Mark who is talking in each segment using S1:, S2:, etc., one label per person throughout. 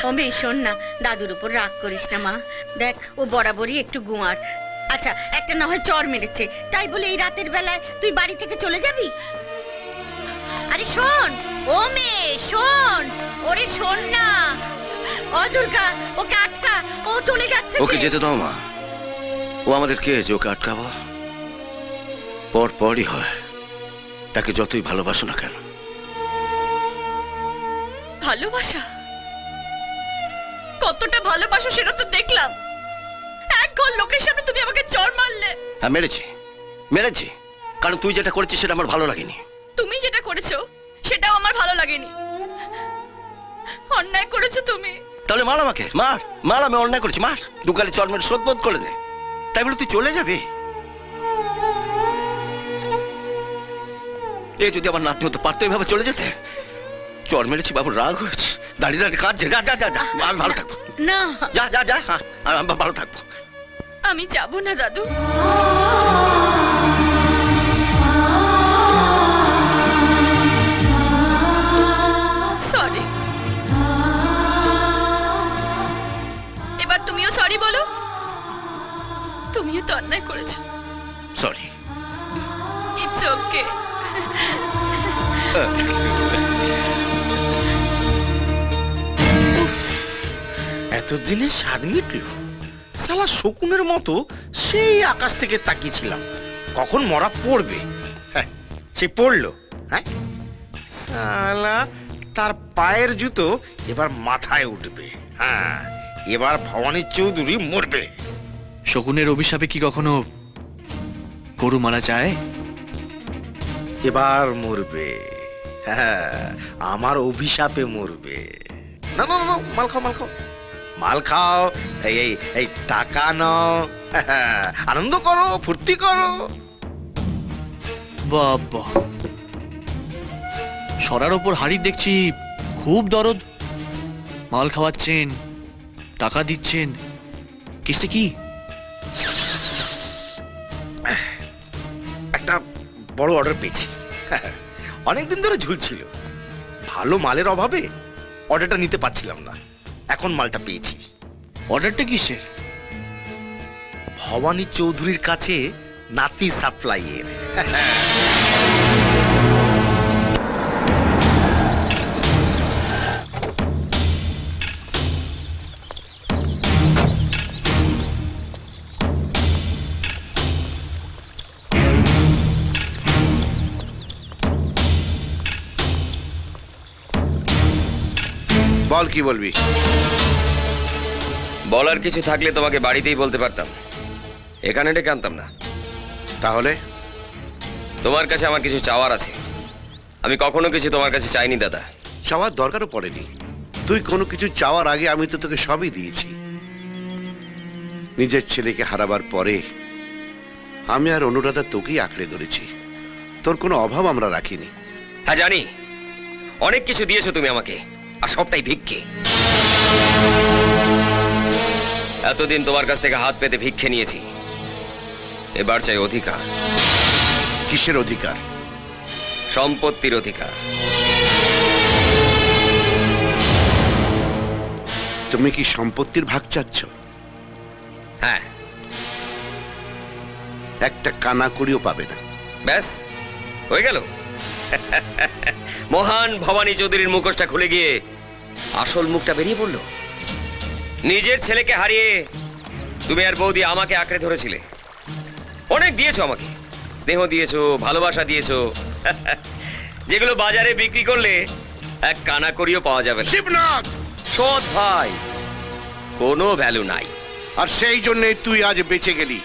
S1: ও মেয়ে শোন না, দাদুর উপর রাগ করিস না মা। দেখ ও বরাবরই একটু গুয়ার। আচ্ছা একটা না হয় চর মেরেছে, তাই বলে এই রাতের বেলায় তুই বাড়ি থেকে চলে যাবি? আরে শোন ও মেয়ে শোন, ওরে শোন না। ও দুর্গা, ওকে আটকা, ও চলে যাচ্ছে।
S2: ওকে যেতে দাও মা, ও আমাদের কে যে ওকে আটকাবো? পরই হয়, তাকে যতই ভালোবাসো না কেন।
S3: ভালোবাসা? কতটা ভালোবাসো সেটা তো দেখলাম। এক ঘর লোকের সামনে তুমি আমাকে চড় মারলে।
S2: হ্যাঁ মেরেছি, কারণ তুই যেটা করেছিস সেটা আমার ভালো লাগেনি।
S3: তুমি যেটা করেছো সেটাও আমার ভালো লাগেনি। অন্যায় করেছো তুমি।
S2: তাহলে মার আমাকে, মার, আমি অন্যায় করেছি, মার। দুকালে চর মেরে শোধবোধ করে দে। তাই বলে তুই চলে যাবি? এ যদি আমার নাতনি হতে পারতো এভাবে চলে যেতে। চর মেরেছি, বাবু রাগ হয়েছে, দাঁড়িয়ে কাঁদছে। যা আমি ভালো থাকবো
S1: না।
S2: যা হ্যাঁ আমি ভালো থাকবো।
S3: আমি যাব না দাদু। সরি। এবার তুমিও সরি বলো। তুমিও তো অন্যায় করেছো।
S2: সরি।
S3: It's okay.
S4: এতদিনে স্বাদ মিটল। শালা শকুনের মতো সেই আকাশ থেকে তাকিয়েছিলাম কখন মরা পড়বে। হ্যাঁ সে পড়লো। হ্যাঁ শালা তার পায়ের জুতো এবার মাথায় উঠবে। হ্যাঁ এবার ভবানী চৌধুরী মরবে।
S5: শকুনের অভিশাপে কি কখনো গরু মারা যায়?
S4: এবার মরবে। হ্যাঁ আমার অভিশাপে মরবে। না না না, মাল খাও মাল খাও। এই টাকা নাও, আনন্দ করো, ফুর্তি করো।
S5: বাবা, সরার ওপর হাড়ি দেখছি খুব দরদ। মাল খাওয়াচ্ছেন, টাকা দিচ্ছেন, কিসে কি?
S4: একটা বড় অর্ডার পেয়েছি। অনেকদিন ধরে ঝুলছিল। ভালো মালের অভাবে অর্ডারটা নিতে পারছিলাম না, এখন মালটা পেয়েছি।
S5: অর্ডারটা কিসের?
S4: ভবানী চৌধুরীর কাছে নাতি সাপ্লাইয়ের।
S6: বল কি বলবি?
S7: বলার কিছু থাকলে তোমাকে বাড়িতেই বলতে পারতাম, এখানে ডেকে আনতাম না।
S6: তাহলে
S7: তোমার কাছে আমার কিছু চাওয়ার আছে। আমি কখনো কিছু তোমার কাছে চাইনি দাদা।
S6: চাওয়ার দরকারও পড়েনি। তুই কোনো কিছু চাওয়ার আগে আমি তো তোকে সবই দিয়েছি। নিজের ছেলেকে হারাবার পরে আমি আর অনুরাধা তোকেই আঁকড়ে ধরেছি। তোর কোনো অভাব আমরা রাখিনি।
S7: হ্যাঁ জানি, অনেক কিছু দিয়েছো তুমি আমাকে, আর সবটাই ভিক্ষে। এতদিন তোমার কাছ থেকে হাত পেতে ভিক্ষে নিয়েছি, এবার চাই অধিকার।
S6: কিসের অধিকার?
S7: সম্পত্তির অধিকার।
S6: তুমি কি সম্পত্তির ভাগ চাচ্ছ?
S7: হ্যাঁ।
S6: একটা কানা কড়িও পাবে না।
S7: ব্যাস হয়ে গেল। মহান ভবানী চৌধুরীর মুখোশটা খুলে গিয়ে আসল মুখটা বেরিয়ে পড়লো। নিজের ছেলেকে হারিয়ে তুমি আর বৌদি আমাকে আঁকড়ে ধরেছিলে। অনেক দিয়েছো আমাকে, স্নেহ দিয়েছো, ভালোবাসা দিয়েছো, যেগুলো বাজারে বিক্রি করলে এক কানা করিও পাওয়া যাবে না।
S6: শিবনাথ,
S7: সৎ ভাই, কোনো ভ্যালু নাই।
S6: আর সেই জন্যই তুই আজ বেঁচে গেলি।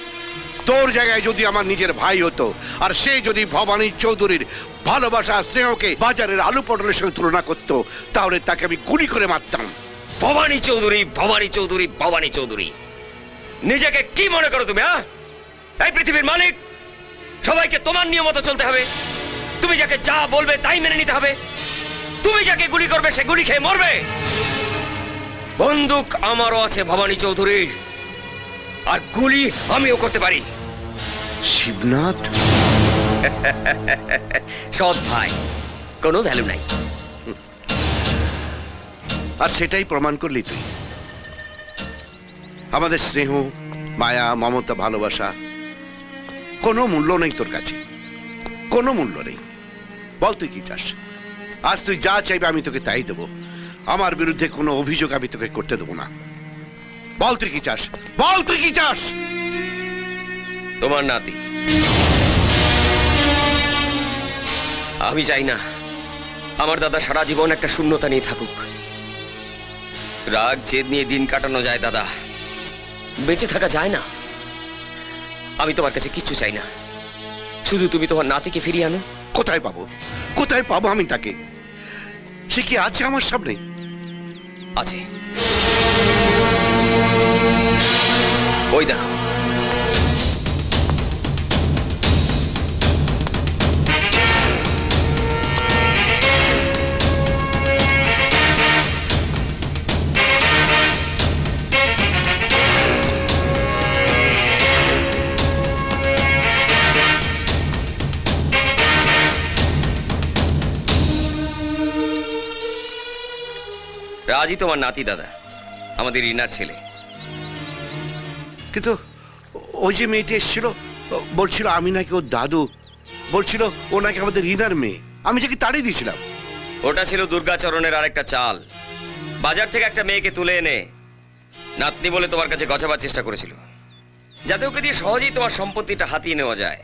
S6: তোর জায়গায় যদি আমার নিজের ভাই হতো, আর সে যদি ভবানী চৌধুরীর ভালোবাসা স্নেহকে বাজারের আলু পটলের সঙ্গে তুলনা করতো, তাহলে তাকে আমি গুলি করে মারতাম।
S7: ভবানী চৌধুরী, ভবানী চৌধুরী, ভবানী চৌধুরী, নিজেকে কি মনে করো তুমি? হ্যাঁ, এই পৃথিবীর মালিক, সবাইকে তোমার নিয়ম মতো চলতে হবে। তুমি যাকে যা বলবে তাই মেনে নিতে হবে। তুমি যাকে গুলি করবে সে গুলি খেয়ে মরবে। বন্দুক আমারও আছে ভবানী চৌধুরী, আর গুলি আমিও করতে পারি।
S6: শিবনাথ,
S7: সৎ ভাই, কোনো ভ্যালু নাই।
S6: আর সেটাই প্রমাণ করলি তুই। আমাদের স্নেহ, মায়া, মমতা, ভালোবাসা কোনো মূল্য নেই তোর কাছে, কোনো মূল্য নেই। বল তুই কি চাস? আজ তুই যা চাইবে আমি তোকে তাই দেবো। আমার বিরুদ্ধে কোনো অভিযোগ আমি তোকে করতে দেবো না। বল তুই কি চাস? বল তুই কি চাস?
S7: তোমার নাতি। আমি চাই না আমার দাদা সারা জীবন একটা শূন্যতা নিয়ে থাকুক। রাগ জেদ নিয়ে দিন কাটানো যায় দাদা, বেঁচে থাকা যায় না। আমি তোমার কাছে কিচ্ছু চাই না, শুধু তুমি তোমার নাতিকে ফিরিয়ে আনো।
S6: কোথায় পাবো? কোথায় পাবো আমি তাকে? সে কি আছে আমার সামনে?
S7: আছে, ওই দেখো। রাজই তোমার নাতি দাদা, আমাদের রিনার ছেলে।
S6: কিন্তু ওই যে মেয়েটি এসেছিল, বলছিল আমি নাকি ওর দাদু, বলছিল ও নাকি আমাদের রিনার মেয়ে। আমি যাকে তাড়িয়ে দিয়েছিলাম।
S7: ওটা ছিল দুর্গাচরণের আরেকটা চাল। বাজার থেকে একটা মেয়েকে তুলে এনে নাতনি বলে তোমার কাছে গছাবার চেষ্টা করেছিল, যাতে ওকে দিয়ে সহজেই তোমার সম্পত্তিটা হাতিয়ে নেওয়া যায়।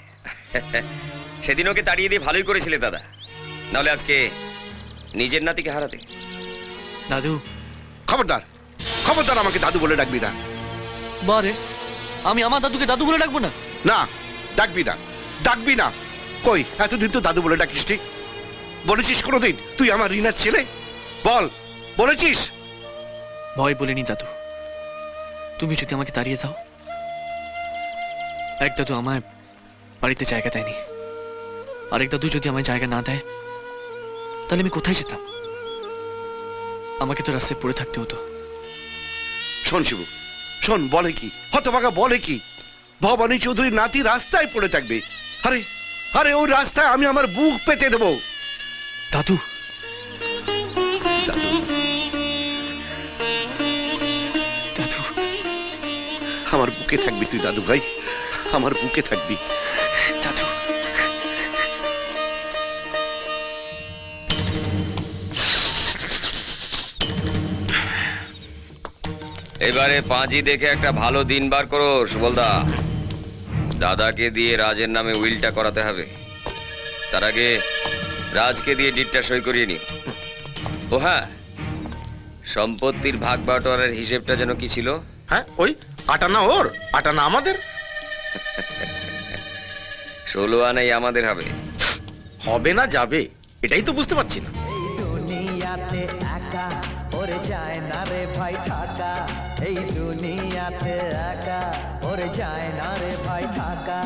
S7: সেদিন ওকে তাড়িয়ে দিয়ে ভালোই করেছিলে দাদা, নাহলে আজকে নিজের নাতিকে হারাতে।
S5: দাদু।
S6: খবরদার, খবরদার আমাকে দাদু বলে ডাকবি না।
S5: বারে, আমি আমার দাদুকে দাদু বলে ডাকবো না?
S6: না, ডাকবি না, ডাকবি না। কই এতদিন তো দাদু বলে ডাকিস নি? বলেছিস কোনোদিন তুই আমার রিনার ছেলে? বল, বলেছিস?
S5: ভয় বলিনি দাদু। তুমি যদি আমাকে তাড়িয়ে দাও, এক দাদু আমায় বাড়িতে জায়গা দেয়নি, আরেক দাদু যদি আমায় জায়গা না দেয়, তাহলে আমি কোথায় যেতাম? আমাকে তো রাস্তায় পড়ে থাকতে হতো।
S6: শোন শিবু, শোন, বলে কি হতভাগা, বলে কি ভবানী চৌধুরীর নাতি রাস্তায় পড়ে থাকবে? আরে আরে ওই রাস্তায় আমি আমার বুক পেতে দেবো।
S5: দাদু, দাদু,
S6: আমার বুকে থাকবি তুই দাদু ভাই, আমার বুকে থাকবি।
S5: দাদু।
S7: এবারে পাঁজি দেখে একটা ভালো দিন বার করো সুবলদা। দাদাকে দিয়ে রাজের নামে উইলটা করাতে হবে। তার আগে রাজকে দিয়ে ডিটটা সই করিয়ে নিও। ও হ্যাঁ, সম্পত্তির ভাগ বাটোয়ারের হিসেবটা যেন কি ছিল?
S4: হ্যাঁ, ওই আটানা ওর, আটানা আমাদের।
S7: 16 আনাই আমাদের হবে।
S4: হবে না যাবে, এটাই তো বুঝতে পারছি না।
S8: দুনিয়াতে একা ওরে যায় না রে ভাই থাকা, এই দুনিয়াতে একা ওরে যায় না রে ভাই থাকা।